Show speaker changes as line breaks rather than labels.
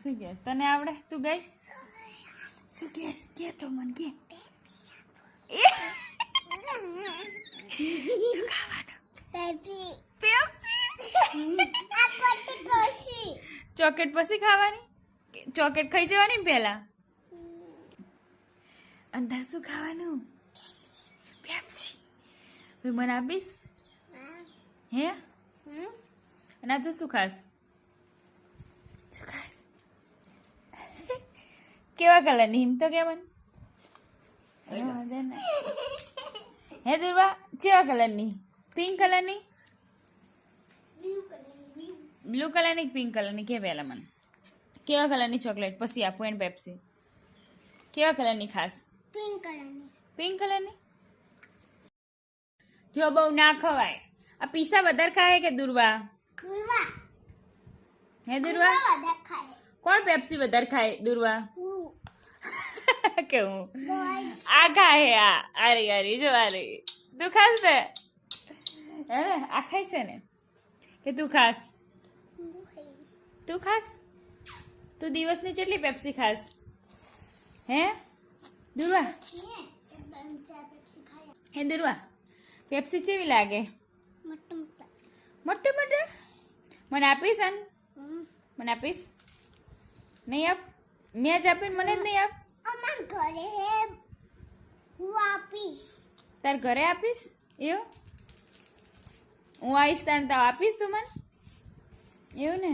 શું કે તને આવડે તું ગઈ શું કે તો મન કે શું ખાવાનું પેપ્સી ચોકલેટ પછી ખાવાની ચોકલેટ ખાઈ જવાની ને પહેલા અંદર શું ખાવાનું પેપ્સી મને આપીશ હે અને તું શું ખાસ કેવા કલરની હિમ તો કેવન હે દુર્વા કેવા કલરની પિંક કલરની બ્લુ કલરની પિંક કલરની કે પહેલા મને કેવા કલરની ચોકલેટ પછી આપું એન્ડ પેપ્સી કેવા કલરની ખાસ પિંક કલરની જો બહુ ના ખવાય આ પીસા વધારે ખાય કે દુર્વા હે દુર્વા કોણ પેપ્સી વધારે ખાય દુર્વા કેવું આ ખાય આ અરે જો અરે તું ખાસ ને હે આ ખાય છે ને કે તું ખાસ તું દિવસની કેટલી પેપ્સી ખાસ હે દુર્વા હે દુર્વા પેપ્સી કેવી લાગે મોટું મને આપીશ અન મને આપીશ નહીં આપ મેં જ આપીને મને જ નહીં આપ તાર ઘરે આપીશ એવું હું આવીશ તાર તો આપીશ તું મને એવું ને